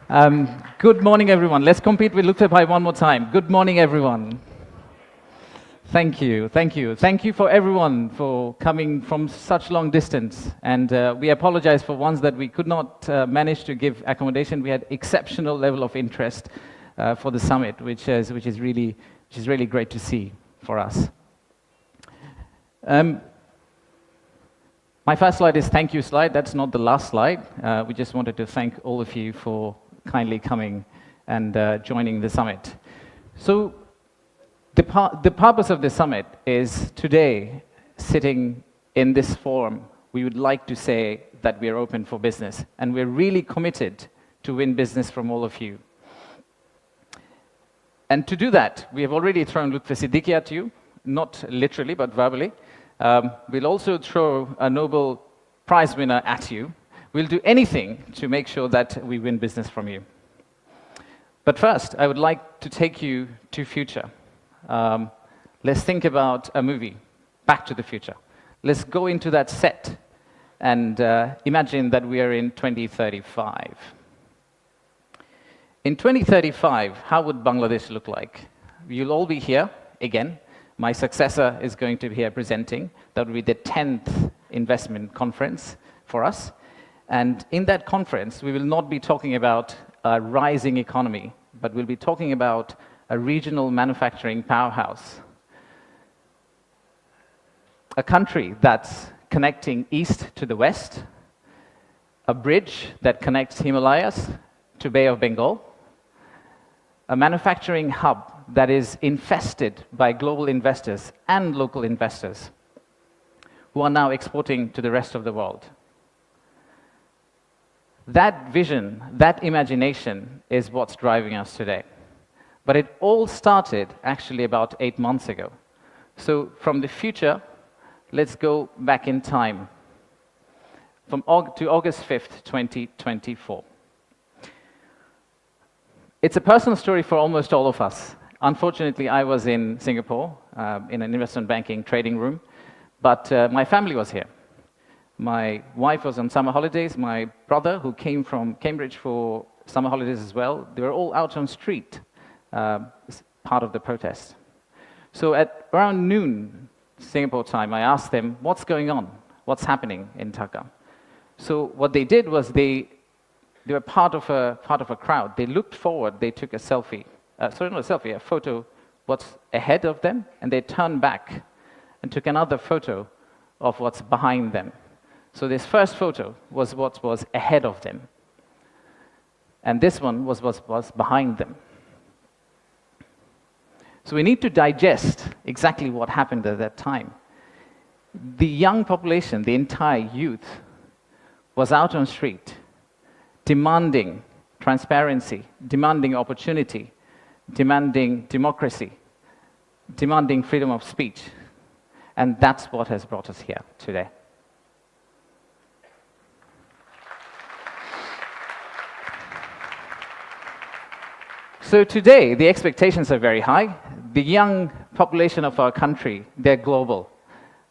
Good morning, everyone. Let's compete with Lufthansa one more time. Good morning, everyone. Thank you, thank you. Thank you for everyone for coming from such long distance. And we apologize for ones that we could not manage to give accommodation. We had exceptional level of interest for the summit, which is really great to see for us. My first slide is thank you slide. That's not the last slide. We just wanted to thank all of you for kindly coming and joining the summit. So the purpose of the summit is today, sitting in this forum, we would like to say that we are open for business, and we're really committed to win business from all of you. And to do that, we have already thrown Lutfi Siddiqui at you, not literally, but verbally. We'll also throw a Nobel Prize winner at you. We'll do anything to make sure that we win business from you. But first, I would like to take you to future. Let's think about a movie, Back to the Future. Let's go into that set and imagine that we are in 2035. In 2035, how would Bangladesh look like? You'll all be here again. My successor is going to be here presenting. That will be the 10th investment conference for us. And in that conference, we will not be talking about a rising economy, but we'll be talking about a regional manufacturing powerhouse. A country that's connecting east to the west, a bridge that connects Himalayas to Bay of Bengal, a manufacturing hub that is infested by global investors and local investors who are now exporting to the rest of the world. That vision, that imagination is what's driving us today. But it all started actually about 8 months ago. So from the future, let's go back in time to August 5th, 2024. It's a personal story for almost all of us. Unfortunately, I was in Singapore in an investment banking trading room, but my family was here. My wife was on summer holidays. My brother, who came from Cambridge for summer holidays as well, they were all out on street, part of the protest. So at around noon, Singapore time, I asked them, what's going on? What's happening in Dhaka? So what they did was they were part of a crowd. They looked forward, they took a selfie. Sorry, not a selfie, a photo what's ahead of them, and they turned back and took another photo of what's behind them. So this first photo was what was ahead of them. And this one was what was behind them. So we need to digest exactly what happened at that time. The young population, the entire youth, was out on the street, demanding transparency, demanding opportunity, demanding democracy, demanding freedom of speech. And that's what has brought us here today. So today, the expectations are very high. The young population of our country, they're global.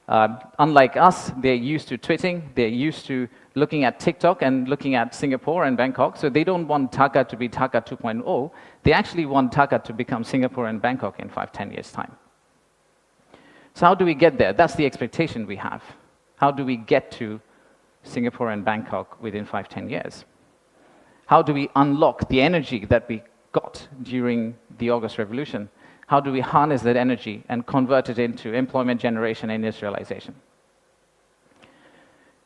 Unlike us, they're used to tweeting, they're used to looking at TikTok and looking at Singapore and Bangkok. So they don't want Dhaka to be Dhaka 2.0. They actually want Dhaka to become Singapore and Bangkok in 5-10 years' time. So how do we get there? That's the expectation we have. How do we get to Singapore and Bangkok within 5-10 years? How do we unlock the energy that we got during the August Revolution? How do we harness that energy and convert it into employment generation and industrialization?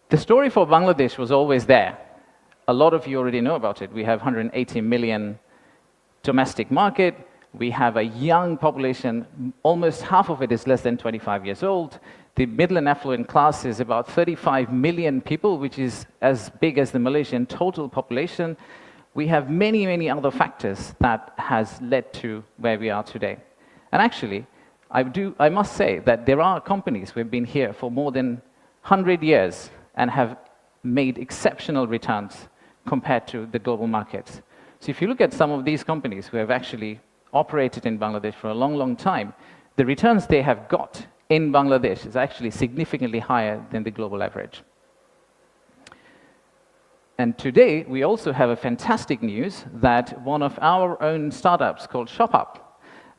The story for Bangladesh was always there. A lot of you already know about it. We have 180 million domestic market. We have a young population. Almost half of it is less than 25 years old. The middle and affluent class is about 35 million people, which is as big as the Malaysian total population. We have many, many other factors that has led to where we are today. And actually, I must say that there are companies who have been here for more than 100 years and have made exceptional returns compared to the global markets. So if you look at some of these companies who have actually operated in Bangladesh for a long, long time, the returns they have got in Bangladesh is actually significantly higher than the global average. And today, we also have a fantastic news that one of our own startups called ShopUp,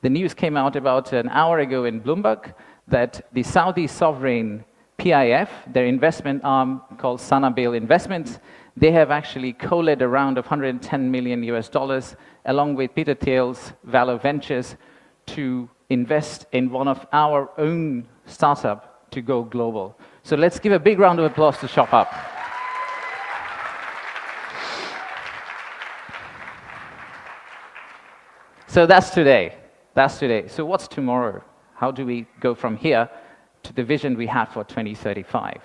the news came out about an hour ago in Bloomberg that the Saudi sovereign PIF, their investment arm called Sanabil Investments, they have actually co-led a round of $110 million US, along with Peter Thiel's Valor Ventures, to invest in one of our own startup to go global. So let's give a big round of applause to ShopUp. So that's today. That's today. So what's tomorrow? How do we go from here to the vision we have for 2035?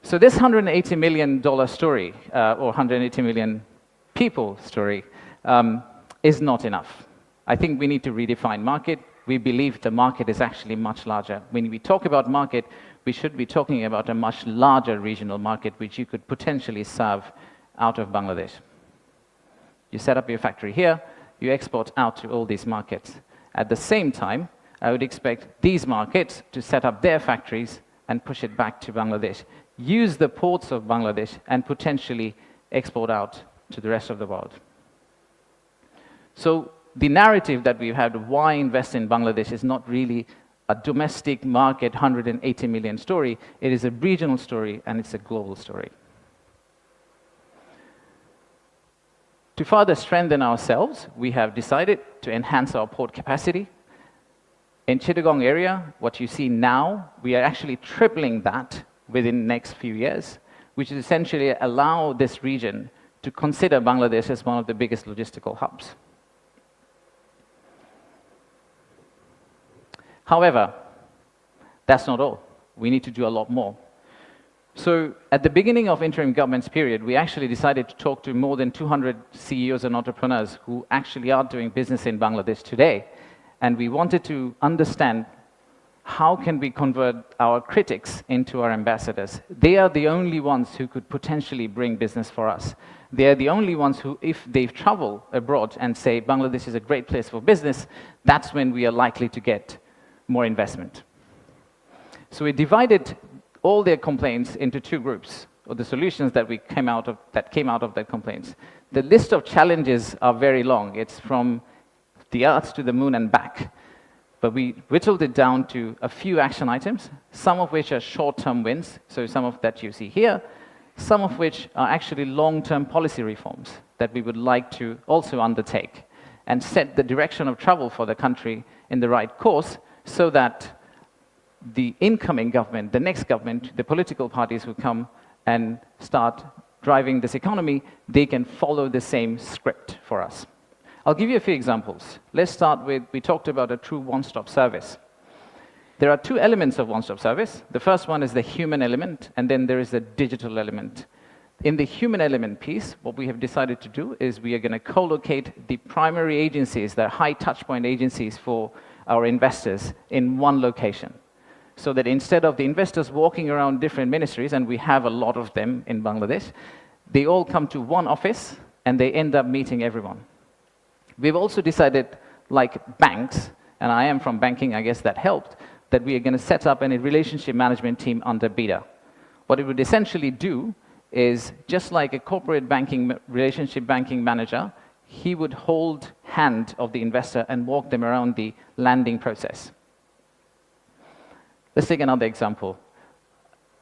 So this $180 million story, or 180 million people story, is not enough. I think we need to redefine market. We believe the market is actually much larger. When we talk about market, we should be talking about a much larger regional market which you could potentially serve out of Bangladesh. You set up your factory here, you export out to all these markets. At the same time, I would expect these markets to set up their factories and push it back to Bangladesh, use the ports of Bangladesh, and potentially export out to the rest of the world. So the narrative that we've had of why invest in Bangladesh is not really a domestic market 180 million story. It is a regional story, and it's a global story. To further strengthen ourselves, we have decided to enhance our port capacity. In Chittagong area, what you see now, we are actually tripling that within the next few years, which is essentially allow this region to consider Bangladesh as one of the biggest logistical hubs. However, that's not all. We need to do a lot more. So at the beginning of interim government's period, we actually decided to talk to more than 200 CEOs and entrepreneurs who actually are doing business in Bangladesh today. And we wanted to understand how can we convert our critics into our ambassadors. They are the only ones who could potentially bring business for us. They are the only ones who, if they travel abroad and say Bangladesh is a great place for business, that's when we are likely to get more investment. So we divided all their complaints into two groups, or the solutions that came out of that complaints. The list of challenges are very long. It's from the earth to the moon and back. But we whittled it down to a few action items, some of which are short-term wins, so some of that you see here, some of which are actually long-term policy reforms that we would like to also undertake and set the direction of travel for the country in the right course so that the incoming government, the next government, the political parties who come and start driving this economy, they can follow the same script for us. I'll give you a few examples. Let's start with, we talked about a true one-stop service. There are two elements of one-stop service. The first one is the human element, and then there is the digital element. In the human element piece, what we have decided to do is we are going to co-locate the primary agencies, the high touchpoint agencies for our investors in one location. So that instead of the investors walking around different ministries, and we have a lot of them in Bangladesh, they all come to one office and they end up meeting everyone. We've also decided, like banks, and I am from banking, I guess that helped, that we are going to set up a relationship management team under BIDA. What it would essentially do is, just like a corporate banking, relationship banking manager, he would hold hand of the investor and walk them around the landing process. Let's take another example.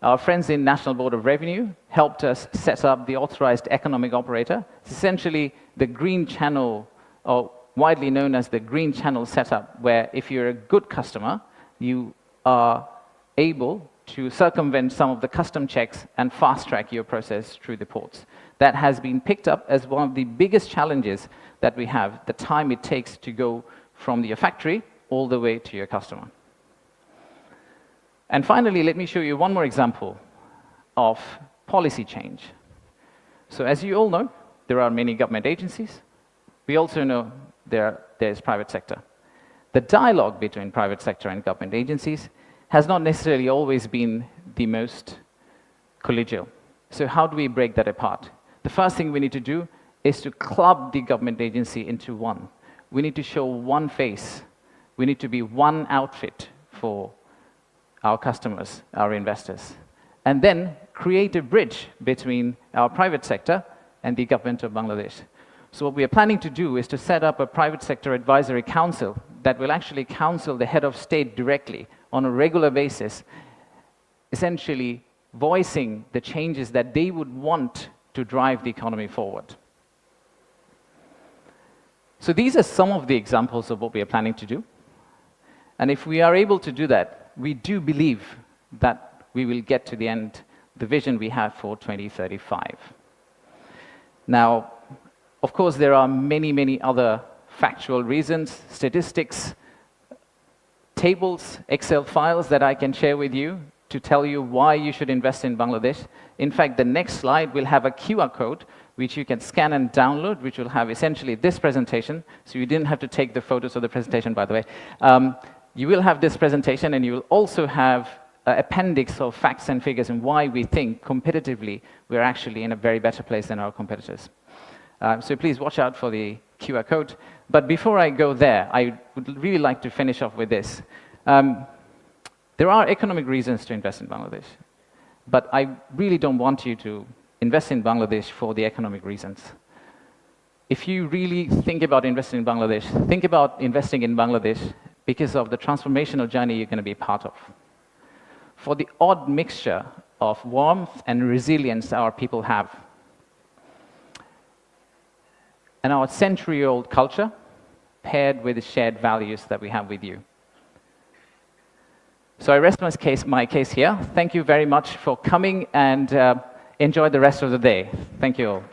Our friends in National Board of Revenue helped us set up the authorized economic operator. It's essentially the green channel, or widely known as the green channel setup, where if you're a good customer, you are able to circumvent some of the custom checks and fast-track your process through the ports. That has been picked up as one of the biggest challenges that we have, the time it takes to go from your factory all the way to your customer. And finally, let me show you one more example of policy change. So as you all know, there are many government agencies. We also know there's private sector. The dialogue between private sector and government agencies has not necessarily always been the most collegial. So how do we break that apart? The first thing we need to do is to club the government agency into one. We need to show one face. We need to be one outfit for our customers, our investors. And then create a bridge between our private sector and the government of Bangladesh. So what we are planning to do is to set up a private sector advisory council that will actually counsel the head of state directly on a regular basis, essentially voicing the changes that they would want to drive the economy forward. So these are some of the examples of what we are planning to do. And if we are able to do that, we do believe that we will get to the end, the vision we have for 2035. Now, of course, there are many, many other factual reasons, statistics, tables, Excel files that I can share with you to tell you why you should invest in Bangladesh. In fact, the next slide will have a QR code which you can scan and download, which will have essentially this presentation. So you didn't have to take the photos of the presentation, by the way. You will have this presentation, and you will also have an appendix of facts and figures and why we think competitively we're actually in a very better place than our competitors. So please watch out for the QR code. But before I go there, I would really like to finish off with this. There are economic reasons to invest in Bangladesh, but I really don't want you to invest in Bangladesh for the economic reasons. If you really think about investing in Bangladesh, think about investing in Bangladesh because of the transformational journey you're going to be part of. For the odd mixture of warmth and resilience our people have, and our century-old culture paired with the shared values that we have with you. So I rest my case here. Thank you very much for coming, and enjoy the rest of the day. Thank you all.